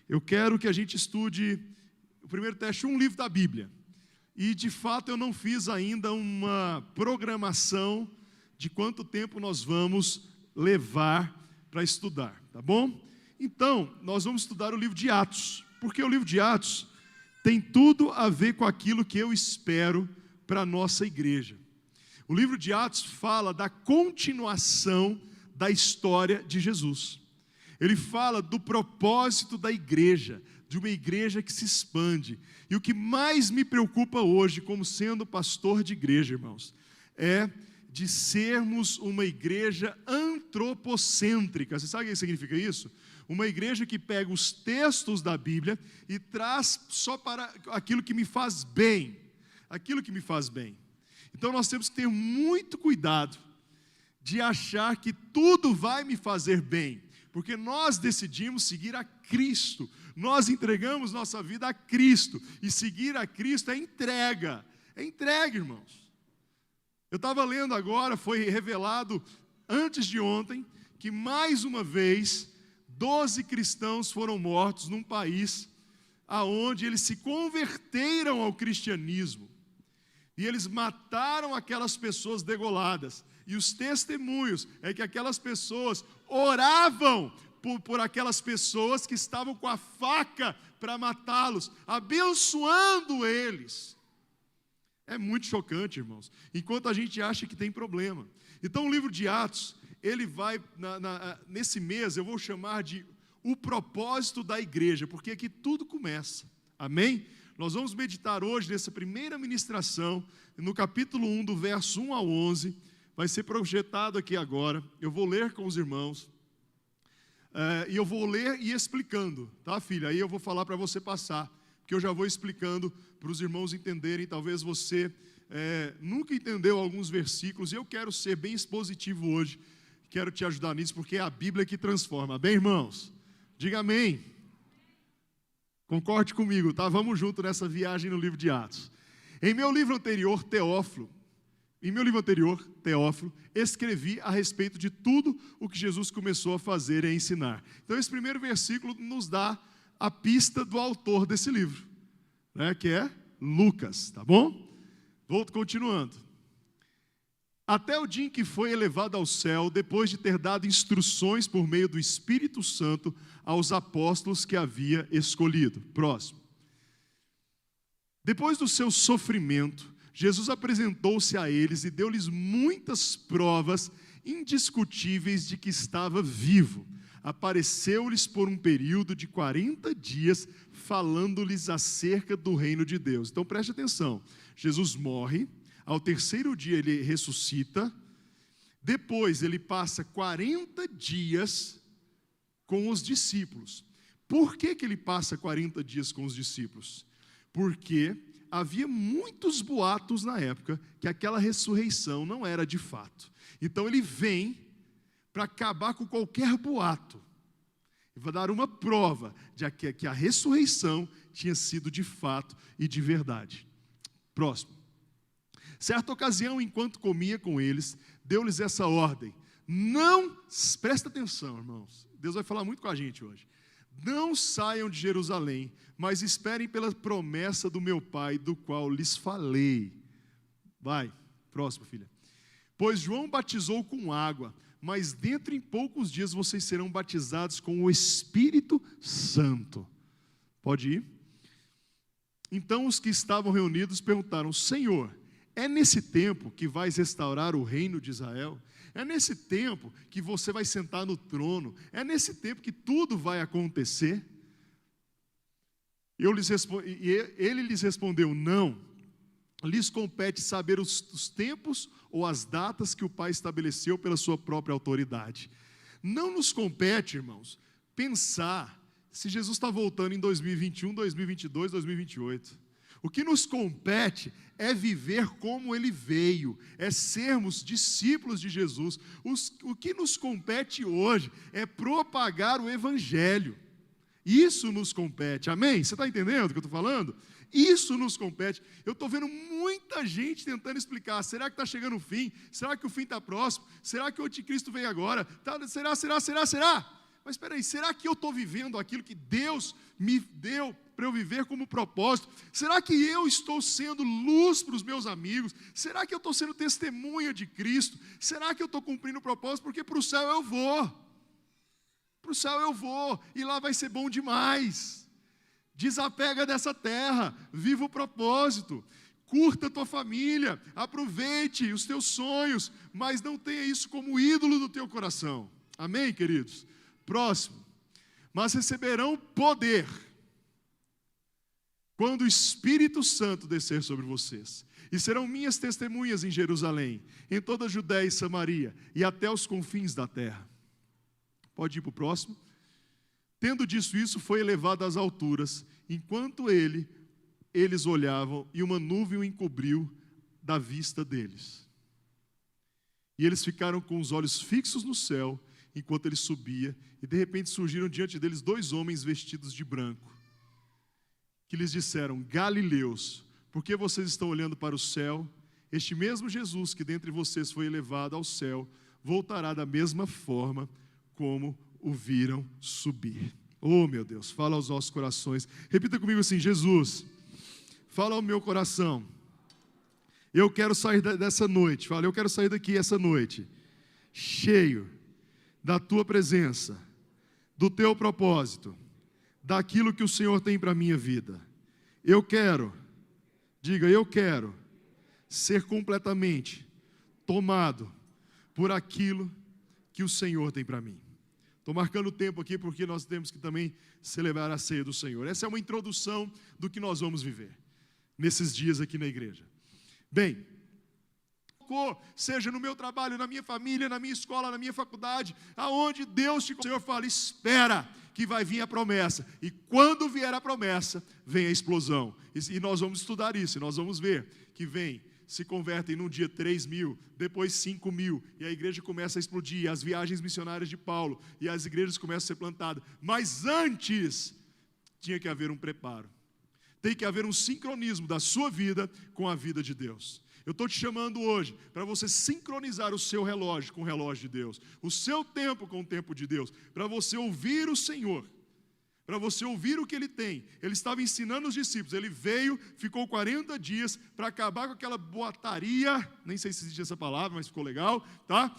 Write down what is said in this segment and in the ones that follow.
Eu quero que a gente estude, o primeiro teste, um livro da Bíblia. E, de fato, eu não fiz ainda uma programação de quanto tempo nós vamos levar para estudar, tá bom? Então, nós vamos estudar o livro de Atos, porque o livro de Atos tem tudo a ver com aquilo que eu espero para a nossa igreja. O livro de Atos fala da continuação da história de Jesus. Ele fala do propósito da igreja, de uma igreja que se expande. E o que mais me preocupa hoje, como sendo pastor de igreja, irmãos, é de sermos uma igreja antropocêntrica. Você sabe o que significa isso? Uma igreja que pega os textos da Bíblia e traz só para aquilo que me faz bem. Aquilo que me faz bem. Então nós temos que ter muito cuidado de achar que tudo vai me fazer bem, porque nós decidimos seguir a Cristo, nós entregamos nossa vida a Cristo, e seguir a Cristo é entrega, irmãos. Eu estava lendo agora, foi revelado antes de ontem, que mais uma vez, 12 cristãos foram mortos num país aonde eles se converteram ao cristianismo, e eles mataram aquelas pessoas degoladas, e os testemunhos é que aquelas pessoas oravam por aquelas pessoas que estavam com a faca para matá-los, abençoando eles. É muito chocante, irmãos, enquanto a gente acha que tem problema. Então o livro de Atos, ele vai, nesse mês eu vou chamar de o propósito da igreja, porque aqui tudo começa, amém? Nós vamos meditar hoje nessa primeira ministração, no capítulo 1, do verso 1 ao 11, vai ser projetado aqui agora, eu vou ler com os irmãos, e eu vou ler e explicando, tá, filha? Aí eu vou falar para você passar, porque eu já vou explicando para os irmãos entenderem. Talvez você nunca entendeu alguns versículos, e eu quero ser bem expositivo hoje, quero te ajudar nisso, porque é a Bíblia que transforma, bem, irmãos? Diga amém. Concorde comigo, tá? Vamos junto nessa viagem no livro de Atos. Em meu livro anterior, Teófilo, escrevi a respeito de tudo o que Jesus começou a fazer e a ensinar. Então esse primeiro versículo nos dá a pista do autor desse livro, né, que é Lucas, tá bom? Vou continuando. Até o dia em que foi elevado ao céu, depois de ter dado instruções por meio do Espírito Santo aos apóstolos que havia escolhido. Próximo. Depois do seu sofrimento, Jesus apresentou-se a eles e deu-lhes muitas provas indiscutíveis de que estava vivo. Apareceu-lhes por um período de 40 dias, falando-lhes acerca do reino de Deus. Então preste atenção, Jesus morre, ao terceiro dia ele ressuscita, depois ele passa 40 dias com os discípulos. Por que ele passa 40 dias com os discípulos? Porque havia muitos boatos na época que aquela ressurreição não era de fato. Então ele vem para acabar com qualquer boato. Ele vai dar uma prova de que a ressurreição tinha sido de fato e de verdade. Próximo. Certa ocasião, enquanto comia com eles, deu-lhes essa ordem: não, presta atenção, irmãos, Deus vai falar muito com a gente hoje. Não saiam de Jerusalém, mas esperem pela promessa do meu Pai, do qual lhes falei. Vai, próximo, filha. Pois João batizou com água, mas dentro em poucos dias vocês serão batizados com o Espírito Santo. Pode ir? Então os que estavam reunidos perguntaram: Senhor, é nesse tempo que vais restaurar o reino de Israel? É nesse tempo que você vai sentar no trono? É nesse tempo que tudo vai acontecer? Ele lhes respondeu: não, lhes compete saber os tempos ou as datas que o Pai estabeleceu pela sua própria autoridade. Não nos compete, irmãos, pensar se Jesus está voltando em 2021, 2022, 2028. O que nos compete é viver como Ele veio, é sermos discípulos de Jesus. O que nos compete hoje é propagar o Evangelho. Isso nos compete, amém? Você está entendendo o que eu estou falando? Isso nos compete. Eu estou vendo muita gente tentando explicar: será que está chegando o fim? Será que o fim está próximo? Será que o anticristo vem agora? Será? mas espera aí, será que eu estou vivendo aquilo que Deus me deu para eu viver como propósito? Será que eu estou sendo luz para os meus amigos? Será que eu estou sendo testemunha de Cristo? Será que eu estou cumprindo o propósito? Porque para o céu eu vou. Para o céu eu vou, e lá vai ser bom demais. Desapega dessa terra, viva o propósito. Curta a tua família, aproveite os teus sonhos, mas não tenha isso como ídolo do teu coração. Amém, queridos? Próximo. Mas receberão poder quando o Espírito Santo descer sobre vocês. E serão minhas testemunhas em Jerusalém, em toda a Judéia e Samaria, e até os confins da terra. Pode ir para o próximo. Tendo dito isso, foi elevado às alturas, enquanto eles olhavam, e uma nuvem o encobriu da vista deles. E eles ficaram com os olhos fixos no céu, enquanto ele subia, e de repente surgiram diante deles 2 homens vestidos de branco, que lhes disseram: Galileus, por que vocês estão olhando para o céu? Este mesmo Jesus que dentre vocês foi elevado ao céu, voltará da mesma forma como o viram subir. Oh, meu Deus, fala aos nossos corações. Repita comigo assim: Jesus, fala ao meu coração. Eu quero sair dessa noite. Fala, eu quero sair daqui essa noite, cheio da tua presença, do teu propósito, daquilo que o Senhor tem para a minha vida. Eu quero, diga, eu quero ser completamente tomado por aquilo que o Senhor tem para mim. Estou marcando o tempo aqui porque nós temos que também celebrar a ceia do Senhor. Essa é uma introdução do que nós vamos viver nesses dias aqui na igreja. Bem, seja no meu trabalho, na minha família, na minha escola, na minha faculdade, aonde Deus te... O Senhor fala, espera que vai vir a promessa. E quando vier a promessa, vem a explosão. E nós vamos estudar isso, e nós vamos ver que vem... se convertem num dia 3.000, depois 5.000, e a igreja começa a explodir, as viagens missionárias de Paulo, e as igrejas começam a ser plantadas. Mas antes, tinha que haver um preparo. Tem que haver um sincronismo da sua vida com a vida de Deus. Eu estou te chamando hoje para você sincronizar o seu relógio com o relógio de Deus, o seu tempo com o tempo de Deus, para você ouvir o Senhor, para você ouvir o que Ele tem. Ele estava ensinando os discípulos, Ele veio, ficou 40 dias para acabar com aquela boataria, nem sei se existe essa palavra, mas ficou legal, tá?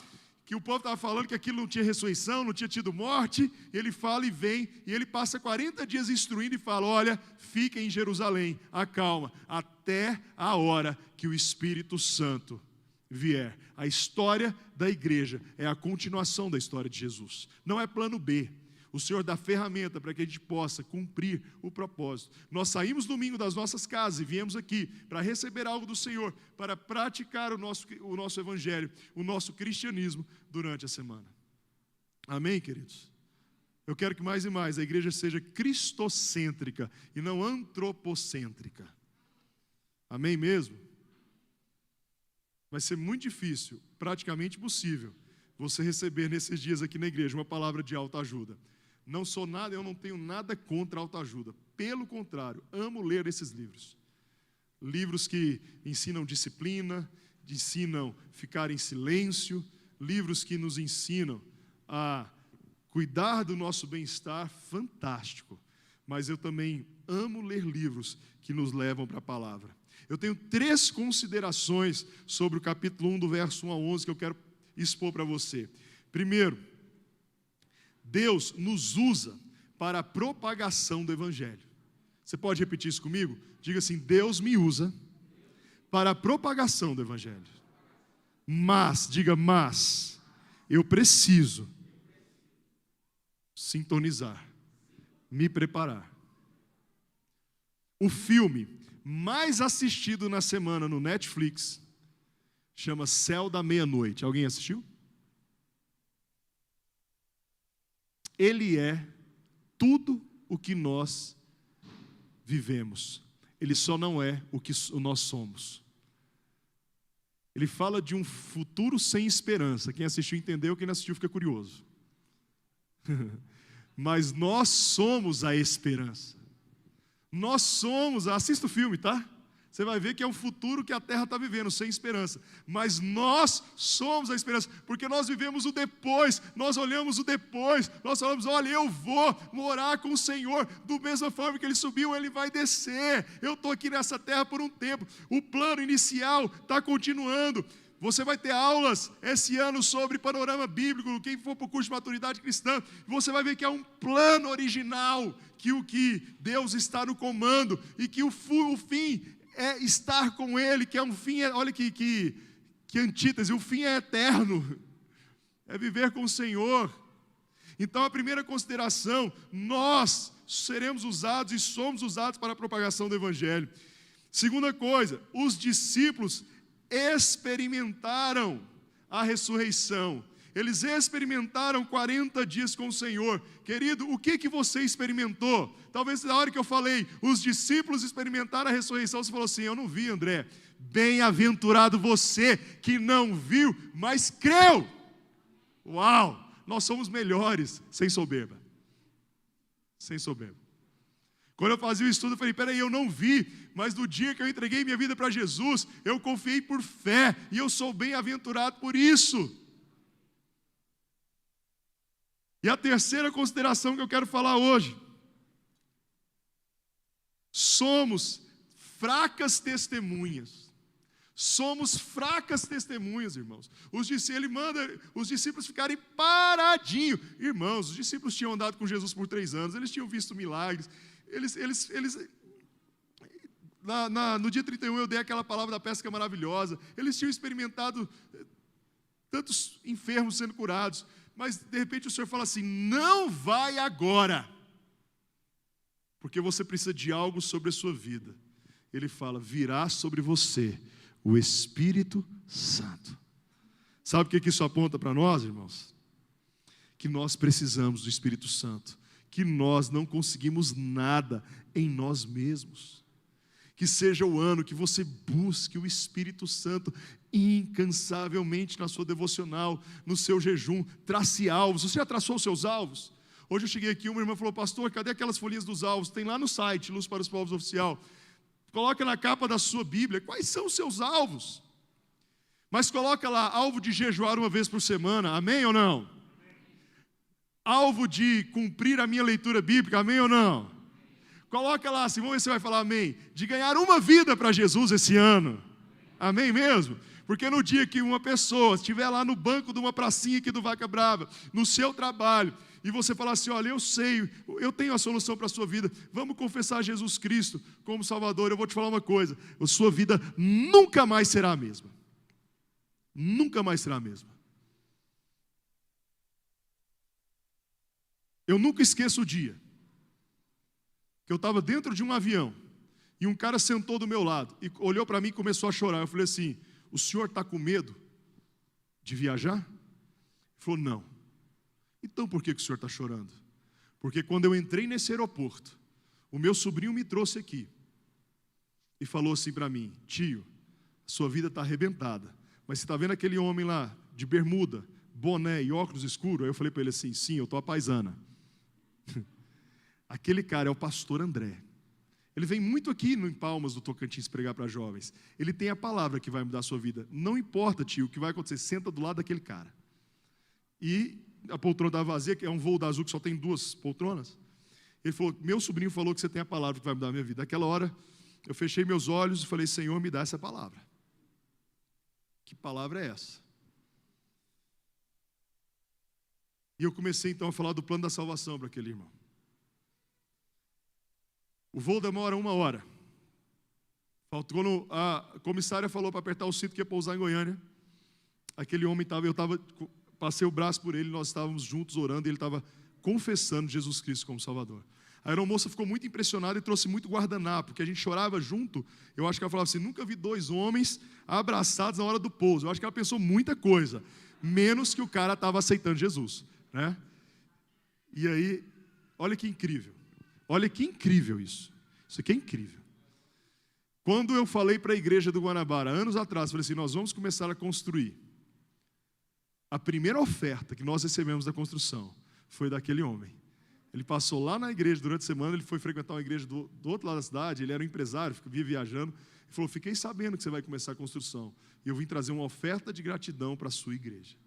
Que o povo estava falando que aquilo não tinha ressurreição, não tinha tido morte. Ele fala e vem, e Ele passa 40 dias instruindo e fala, olha, fiquem em Jerusalém, acalma, até a hora que o Espírito Santo vier. A história da igreja é a continuação da história de Jesus, não é plano B. O Senhor dá ferramenta para que a gente possa cumprir o propósito. Nós saímos domingo das nossas casas e viemos aqui para receber algo do Senhor, para praticar o nosso evangelho, o nosso cristianismo durante a semana. Amém, queridos? Eu quero que mais e mais a igreja seja cristocêntrica e não antropocêntrica. Amém mesmo? Vai ser muito difícil, praticamente impossível, você receber nesses dias aqui na igreja uma palavra de autoajuda. Não sou nada, eu não tenho nada contra a autoajuda. Pelo contrário, amo ler esses livros. Livros que ensinam disciplina, ensinam ficar em silêncio, livros que nos ensinam a cuidar do nosso bem-estar, fantástico. Mas eu também amo ler livros que nos levam para a palavra. Eu tenho 3 considerações sobre o capítulo 1, do verso 1 a 11, que eu quero expor para você. Primeiro, Deus nos usa para a propagação do evangelho. Você pode repetir isso comigo? Diga assim, Deus me usa para a propagação do evangelho. Mas, eu preciso sintonizar, me preparar. O filme mais assistido na semana no Netflix chama Céu da Meia-Noite. Alguém assistiu? Ele é tudo o que nós vivemos. Ele só não é o que nós somos. Ele fala de um futuro sem esperança. Quem assistiu entendeu, quem não assistiu fica curioso. Mas nós somos a esperança. Nós somos, assista o filme, tá? Você vai ver que é um futuro que a terra está vivendo, sem esperança. Mas nós somos a esperança, porque nós vivemos o depois, nós olhamos o depois, nós falamos, olha, eu vou morar com o Senhor, do mesma forma que Ele subiu, Ele vai descer. Eu estou aqui nessa terra por um tempo. O plano inicial está continuando. Você vai ter aulas esse ano sobre panorama bíblico, quem for para o curso de maturidade cristã, você vai ver que é um plano original, que o que Deus está no comando, e que o fim é estar com Ele, que é um fim, olha que antítese, o fim é eterno, é viver com o Senhor. Então a primeira consideração, nós seremos usados e somos usados para a propagação do Evangelho. Segunda coisa, os discípulos experimentaram a ressurreição. Eles experimentaram 40 dias com o Senhor. Querido, o que você experimentou? Talvez na hora que eu falei, os discípulos experimentaram a ressurreição, você falou assim, eu não vi, André. Bem-aventurado você que não viu, mas creu. Uau, nós somos melhores, sem soberba. Sem soberba. Quando eu fazia o estudo, eu falei, peraí, eu não vi, mas no dia que eu entreguei minha vida para Jesus, eu confiei por fé, e eu sou bem-aventurado por isso. E a terceira consideração que eu quero falar hoje, somos fracas testemunhas. Somos fracas testemunhas, irmãos. Ele manda os discípulos ficarem paradinhos. Irmãos, os discípulos tinham andado com Jesus por 3 anos, eles tinham visto milagres. No dia 31 eu dei aquela palavra da pesca maravilhosa. Eles tinham experimentado tantos enfermos sendo curados. Mas de repente o Senhor fala assim, não vai agora, porque você precisa de algo sobre a sua vida. Ele fala, virá sobre você o Espírito Santo. Sabe o que isso aponta para nós, irmãos? Que nós precisamos do Espírito Santo, que nós não conseguimos nada em nós mesmos. Que seja o ano que você busque o Espírito Santo incansavelmente na sua devocional, no seu jejum, trace alvos. Você já traçou os seus alvos? Hoje eu cheguei aqui, uma irmã falou, pastor, cadê aquelas folhinhas dos alvos? Tem lá no site, Luz para os Povos Oficial. Coloca na capa da sua Bíblia, quais são os seus alvos? Mas coloca lá, alvo de jejuar uma vez por semana, amém ou não? Alvo de cumprir a minha leitura bíblica, amém ou não? Coloca lá assim, vamos ver se você vai falar amém. De ganhar uma vida para Jesus esse ano, amém mesmo? Porque no dia que uma pessoa estiver lá no banco de uma pracinha aqui do Vaca Brava, no seu trabalho, e você falar assim, olha, eu sei, eu tenho a solução para a sua vida, vamos confessar Jesus Cristo como Salvador, eu vou te falar uma coisa, a sua vida nunca mais será a mesma. Nunca mais será a mesma. Eu nunca esqueço o dia que eu estava dentro de um avião e um cara sentou do meu lado e olhou para mim e começou a chorar. Eu falei assim, o senhor está com medo de viajar? Ele falou, não. Então por que o senhor está chorando? Porque quando eu entrei nesse aeroporto, o meu sobrinho me trouxe aqui e falou assim para mim, tio, a sua vida está arrebentada, mas você está vendo aquele homem lá de bermuda, boné e óculos escuros? Aí eu falei para ele assim, sim, eu estou a paisana. Aquele cara é o pastor André. Ele vem muito aqui em Palmas do Tocantins pregar para jovens. Ele tem a palavra que vai mudar a sua vida. Não importa, tio, o que vai acontecer, senta do lado daquele cara. E a poltrona da vazia, que é um voo da Azul que só tem 2 poltronas. Ele falou, meu sobrinho falou que você tem a palavra que vai mudar a minha vida. Naquela hora, eu fechei meus olhos e falei, Senhor, me dá essa palavra. Que palavra é essa? E eu comecei então a falar do plano da salvação para aquele irmão. O voo demora 1 hora. Quando a comissária falou para apertar o cinto que ia pousar em Goiânia, aquele homem passei o braço por ele, nós estávamos juntos orando, e ele estava confessando Jesus Cristo como Salvador. A aeromoça ficou muito impressionada e trouxe muito guardanapo, porque a gente chorava junto. Eu acho que ela falava assim, nunca vi 2 homens abraçados na hora do pouso. Eu acho que ela pensou muita coisa, menos que o cara estava aceitando Jesus, né? E aí, olha que incrível. Olha que incrível isso. Isso aqui é incrível. Quando eu falei para a igreja do Guanabara, anos atrás, falei assim, nós vamos começar a construir. A primeira oferta que nós recebemos da construção foi daquele homem. Ele passou lá na igreja durante a semana, ele foi frequentar uma igreja do outro lado da cidade, ele era um empresário, via viajando. Ele falou, fiquei sabendo que você vai começar a construção. E eu vim trazer uma oferta de gratidão para a sua igreja.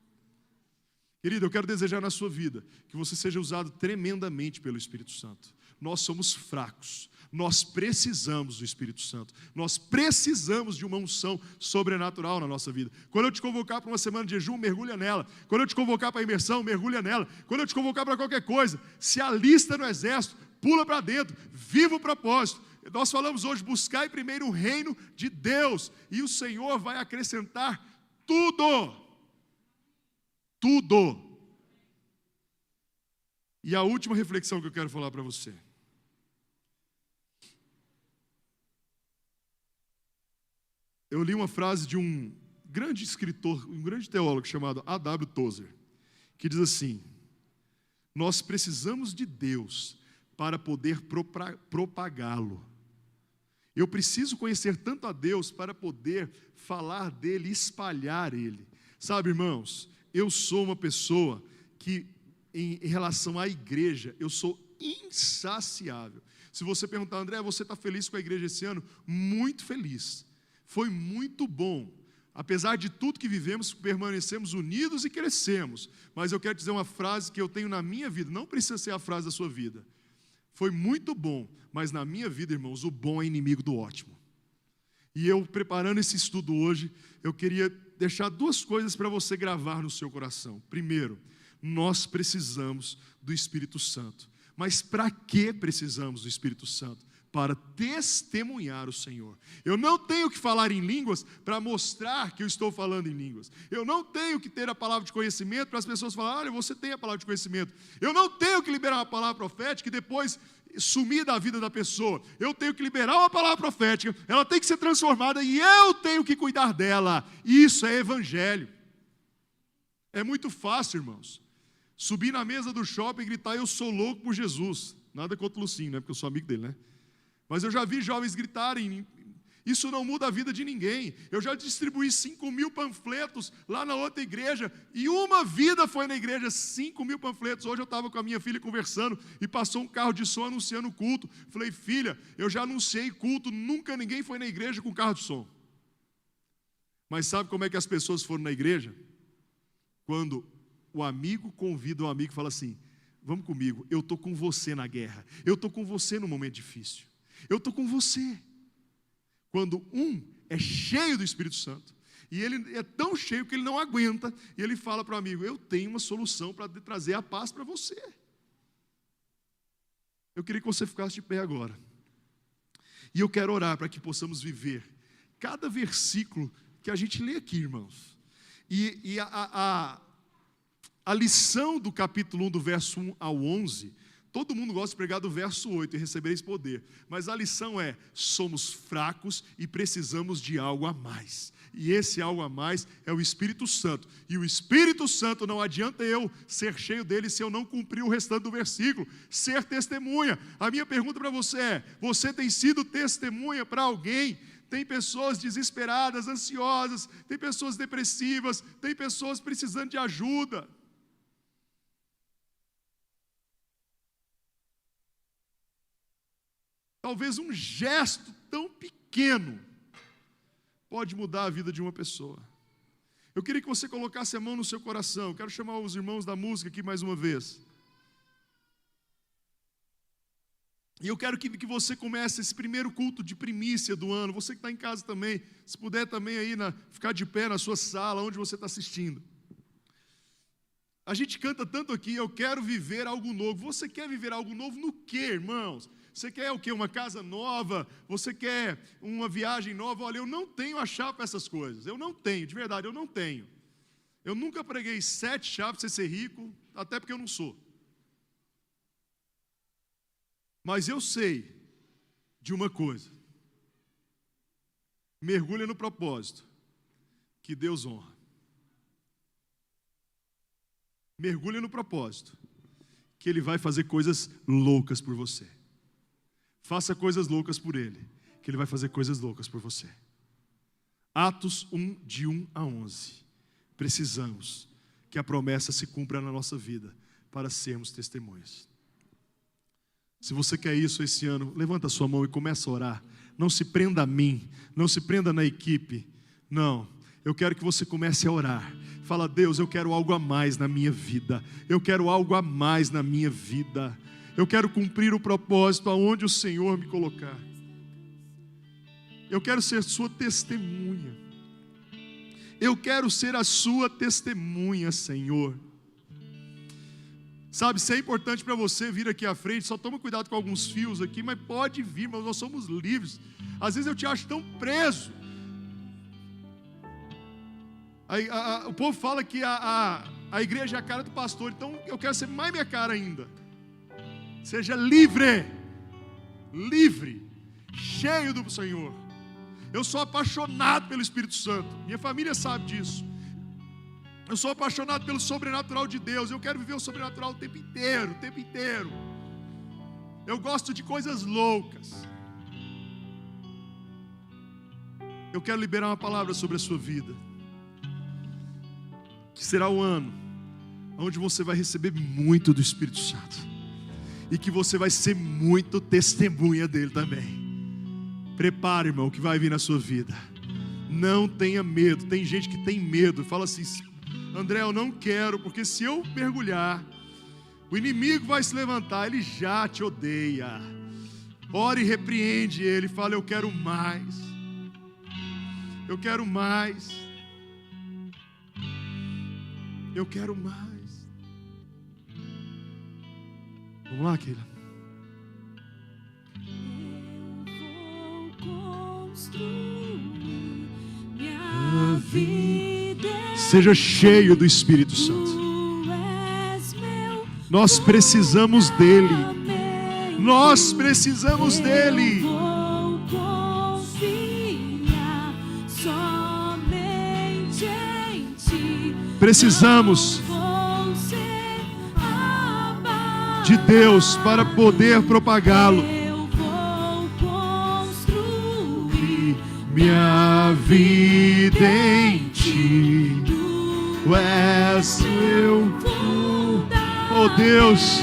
Querido, eu quero desejar na sua vida que você seja usado tremendamente pelo Espírito Santo. Nós somos fracos, nós precisamos do Espírito Santo, nós precisamos de uma unção sobrenatural na nossa vida. Quando eu te convocar para uma semana de jejum, mergulha nela. Quando eu te convocar para a imersão, mergulha nela. Quando eu te convocar para qualquer coisa, se alista no exército, pula para dentro, viva o propósito. Nós falamos hoje, buscai primeiro o reino de Deus, e o Senhor vai acrescentar tudo. Tudo. E a última reflexão que eu quero falar para você. Eu li uma frase de um grande escritor, um grande teólogo chamado A.W. Tozer, que diz assim: nós precisamos de Deus para poder propagá-lo. Eu preciso conhecer tanto a Deus para poder falar dele, espalhar ele. Sabe, irmãos, eu sou uma pessoa que, em relação à igreja, eu sou insaciável. Se você perguntar, André, você está feliz com a igreja esse ano? Muito feliz. Foi muito bom. Apesar de tudo que vivemos, permanecemos unidos e crescemos. Mas eu quero dizer uma frase que eu tenho na minha vida, não precisa ser a frase da sua vida. Foi muito bom, mas na minha vida, irmãos, o bom é inimigo do ótimo. E eu, preparando esse estudo hoje, eu queria deixar duas coisas para você gravar no seu coração. Primeiro, nós precisamos do Espírito Santo. Mas para que precisamos do Espírito Santo? Para testemunhar o Senhor. Eu não tenho que falar em línguas para mostrar que eu estou falando em línguas. Eu não tenho que ter a palavra de conhecimento para as pessoas falarem, olha, você tem a palavra de conhecimento. Eu não tenho que liberar uma palavra profética e depois sumir da vida da pessoa. Eu tenho que liberar uma palavra profética, ela tem que ser transformada e eu tenho que cuidar dela. Isso é evangelho. É muito fácil, irmãos, subir na mesa do shopping e gritar, eu sou louco por Jesus. Nada contra o Lucinho, né? Porque eu sou amigo dele, né? Mas eu já vi jovens gritarem, isso não muda a vida de ninguém. Eu já distribuí 5.000 panfletos lá na outra igreja, e uma vida foi na igreja, 5.000 panfletos. Hoje eu estava com a minha filha conversando, e passou um carro de som anunciando o culto. Falei, filha, eu já anunciei culto, nunca ninguém foi na igreja com carro de som. Mas sabe como é que as pessoas foram na igreja? Quando o amigo convida o amigo e fala assim, vamos comigo, eu estou com você na guerra, eu estou com você no momento difícil. Eu estou com você. Quando um é cheio do Espírito Santo, e ele é tão cheio que ele não aguenta, e ele fala para o amigo, eu tenho uma solução para trazer a paz para você. Eu queria que você ficasse de pé agora. E eu quero orar para que possamos viver cada versículo que a gente lê aqui, irmãos. E a lição do capítulo 1, do verso 1 ao 11, todo mundo gosta de pregar do verso 8 e recebereis poder. Mas a lição é, somos fracos e precisamos de algo a mais. E esse algo a mais é o Espírito Santo. E o Espírito Santo, não adianta eu ser cheio dele se eu não cumprir o restante do versículo. Ser testemunha. A minha pergunta para você é, você tem sido testemunha para alguém? Tem pessoas desesperadas, ansiosas, tem pessoas depressivas, tem pessoas precisando de ajuda. Talvez um gesto tão pequeno pode mudar a vida de uma pessoa. Eu queria que você colocasse a mão no seu coração. Eu quero chamar os irmãos da música aqui mais uma vez. E eu quero que você comece esse primeiro culto de primícia do ano. Você que está em casa também, se puder também aí ficar de pé na sua sala, onde você está assistindo. A gente canta tanto aqui, eu quero viver algo novo. Você quer viver algo novo no quê, irmãos? Você quer o quê? Uma casa nova? Você quer uma viagem nova? Olha, eu não tenho a chave para essas coisas. Eu não tenho, de verdade, eu não tenho. Eu nunca preguei 7 chaves para você ser rico, até porque eu não sou. Mas eu sei de uma coisa. Mergulha no propósito que Deus honra. Mergulha no propósito que Ele vai fazer coisas loucas por você. Faça coisas loucas por Ele, que Ele vai fazer coisas loucas por você. Atos 1, de 1 a 11. Precisamos que a promessa se cumpra na nossa vida, para sermos testemunhas. Se você quer isso esse ano, levanta a sua mão e começa a orar. Não se prenda a mim, não se prenda na equipe. Não, eu quero que você comece a orar. Fala: Deus, eu quero algo a mais na minha vida. Eu quero algo a mais na minha vida. Eu quero cumprir o propósito aonde o Senhor me colocar. Eu quero ser sua testemunha. Eu quero ser a sua testemunha, Senhor. Sabe, se é importante para você vir aqui à frente, só toma cuidado com alguns fios aqui, mas pode vir, mas nós somos livres. Às vezes eu te acho tão preso. O povo fala que a igreja é a cara do pastor, então eu quero ser mais minha cara ainda. Seja livre, livre, cheio do Senhor. Eu sou apaixonado pelo Espírito Santo, minha família sabe disso. Eu sou apaixonado pelo sobrenatural de Deus. Eu quero viver o sobrenatural o tempo inteiro, o tempo inteiro. Eu gosto de coisas loucas. Eu quero liberar uma palavra sobre a sua vida, que será o ano onde você vai receber muito do Espírito Santo, e que você vai ser muito testemunha dele também. Prepare, irmão, o que vai vir na sua vida. Não tenha medo. Tem gente que tem medo, fala assim: André, eu não quero, porque se eu mergulhar, o inimigo vai se levantar. Ele já te odeia. Ore e repreende ele. Fala: eu quero mais. Eu quero mais. Eu quero mais. Vamos lá, Keila. Minha vida, seja cheio do Espírito Santo. Nós precisamos dele. Nós precisamos dele. vou confiar somente em ti. Precisamos Vou ser abalado. de Deus para poder propagá-lo. Eu vou construir Minha vida em ti, tu és meu. Oh Deus,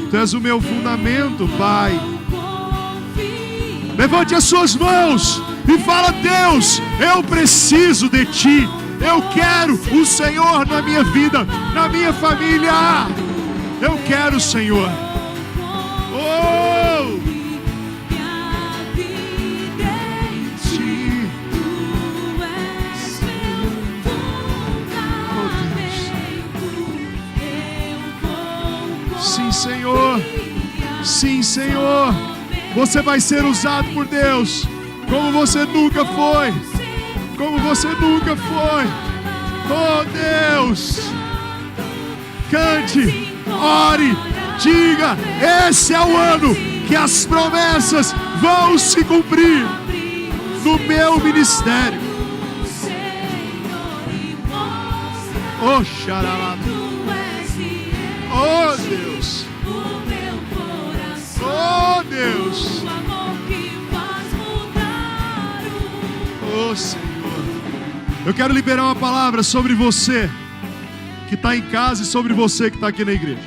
tu és o meu fundamento, Pai. Levante as suas mãos e fala: Deus, eu preciso de ti. Eu quero o Senhor na minha vida, na minha família. Eu quero o Senhor. Oh, sim, Senhor. Sim, Senhor. Você vai ser usado por Deus como você nunca foi. Como você nunca foi. Oh, Deus. Cante, ore, diga: esse é o ano que as promessas vão se cumprir no meu ministério. Oh, xaralá. Oh, Deus. Oh, Deus. Oh, Senhor. Eu quero liberar uma palavra sobre você que está em casa e sobre você que está aqui na igreja.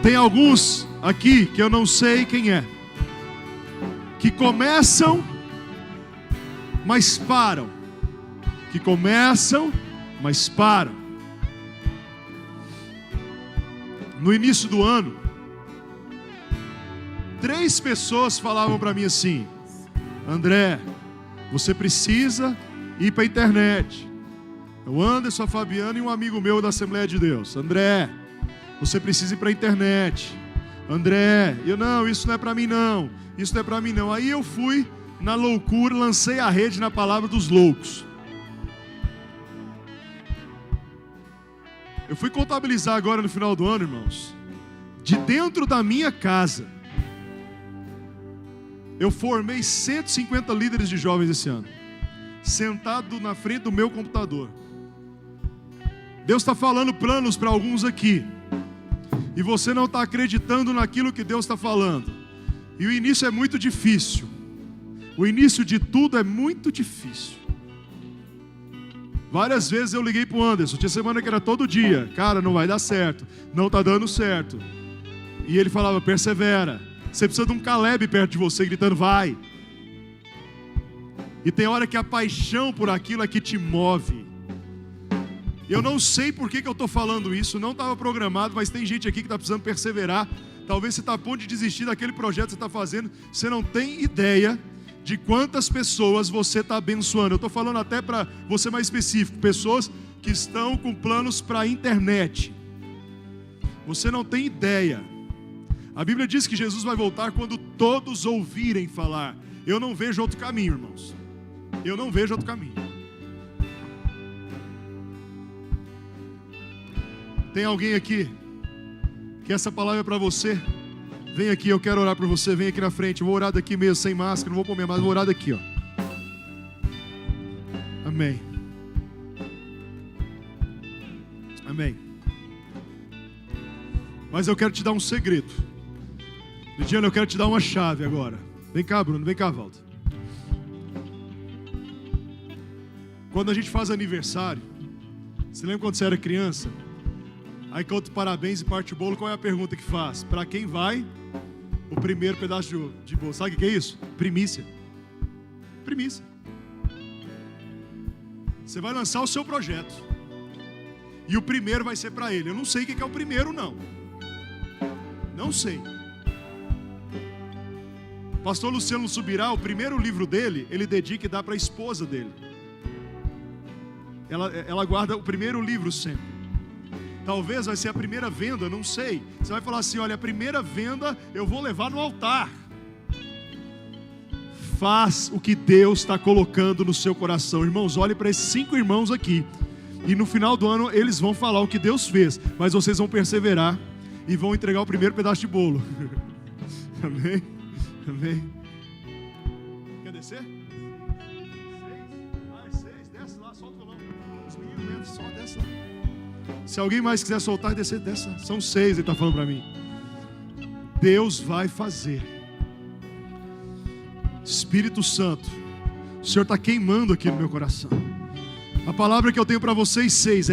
Tem alguns aqui que eu não sei quem é, que começam, mas param. Que começam, mas param. No início do ano, 3 pessoas falavam para mim assim: André, você precisa ir para a internet. O Anderson, a Fabiana e um amigo meu da Assembleia de Deus. André, você precisa ir para a internet. André, não, isso não é para mim não. Isso não é para mim não. Aí eu fui na loucura, lancei a rede na palavra dos loucos. Eu fui contabilizar agora no final do ano, irmãos. De dentro da minha casa, eu formei 150 líderes de jovens esse ano, sentado na frente do meu computador. Deus está falando planos para alguns aqui, e você não está acreditando naquilo que Deus está falando. E o início é muito difícil. O início de tudo é muito difícil. Várias vezes eu liguei para o Anderson, tinha semana que era todo dia: cara, não vai dar certo, não está dando certo. E ele falava: persevera, Você precisa de um Caleb perto de você gritando, vai. E tem hora que a paixão por aquilo é que te move. Eu não sei por que eu estou falando isso, não estava programado, mas tem gente aqui que está precisando perseverar. Talvez você está a ponto de desistir daquele projeto que você está fazendo. Você não tem ideia de quantas pessoas você está abençoando. Eu estou falando até para você mais específico, pessoas que estão com planos para a internet. Você não tem ideia. A Bíblia diz que Jesus vai voltar quando todos ouvirem falar. Eu não vejo outro caminho, irmãos. Eu não vejo outro caminho. Tem alguém aqui que essa palavra é para você? Vem aqui, eu quero orar por você. Vem aqui na frente. Eu vou orar daqui mesmo, sem máscara. Não vou comer mais, vou orar daqui, ó. Amém. Amém. Mas eu quero te dar um segredo. Lidiana, eu quero te dar uma chave agora. Vem cá, Bruno, vem cá, Walter. Quando a gente faz aniversário, você lembra quando você era criança? Aí canta parabéns e parte o bolo, qual é a pergunta que faz? Para quem vai o primeiro pedaço de bolo? Sabe o que é isso? Primícia. Primícia. Você vai lançar o seu projeto. E o primeiro vai ser para ele. Eu não sei o que é o primeiro, não. Não sei. O pastor Luciano Subirá, o primeiro livro dele, ele dedica e dá para a esposa dele. Ela guarda o primeiro livro sempre. Talvez vai ser a primeira venda, não sei. Você vai falar assim, olha, a primeira venda eu vou levar no altar. Faz o que Deus está colocando no seu coração. Irmãos, olhe para esses 5 irmãos aqui. E no final do ano eles vão falar o que Deus fez. Mas vocês vão perseverar e vão entregar o primeiro pedaço de bolo. Amém? Amém? Quer descer? 6? Mais 6, desce lá, solta o violão. Os meninos entram, só desce lá. Se alguém mais quiser soltar e descer, desce. São 6, ele está falando para mim. Deus vai fazer. Espírito Santo, o Senhor está queimando aqui no meu coração. A palavra que eu tenho para vocês 6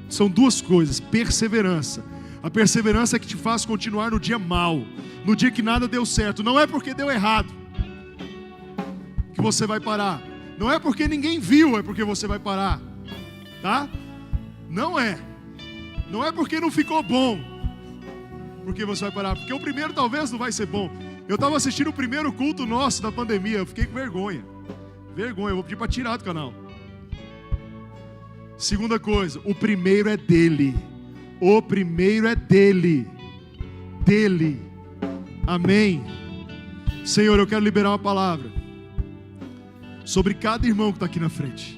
são 2 coisas. Perseverança. A perseverança é que te faz continuar no dia mau, no dia que nada deu certo. Não é porque deu errado que você vai parar. Não é porque ninguém viu, é porque você vai parar. Tá? Não é. Não é porque não ficou bom, porque você vai parar. Porque o primeiro talvez não vai ser bom. Eu estava assistindo o primeiro culto nosso da pandemia. Eu fiquei com vergonha. Vergonha, eu vou pedir para tirar do canal. Segunda coisa, o primeiro é dele. O primeiro é dele. Dele. Amém. Senhor, eu quero liberar uma palavra sobre cada irmão que está aqui na frente.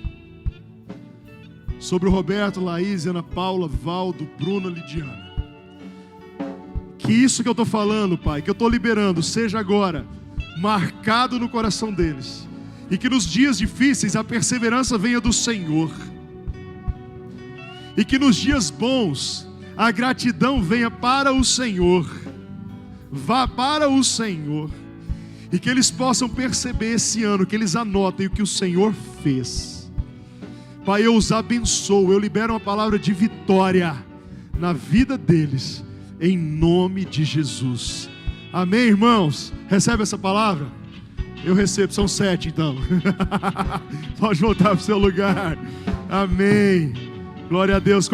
Sobre o Roberto, Laís, Ana Paula, Valdo, Bruna, Lidiana. Que isso que eu estou falando, Pai, que eu estou liberando, seja agora marcado no coração deles. E que nos dias difíceis a perseverança venha do Senhor. E que nos dias bons a gratidão venha para o Senhor. Vá para o Senhor. E que eles possam perceber esse ano, que eles anotem o que o Senhor fez. Pai, eu os abençoo, eu libero uma palavra de vitória na vida deles, em nome de Jesus. Amém, irmãos? Recebe essa palavra? Eu recebo, são 7 então. Pode voltar para o seu lugar. Amém. Glória a Deus.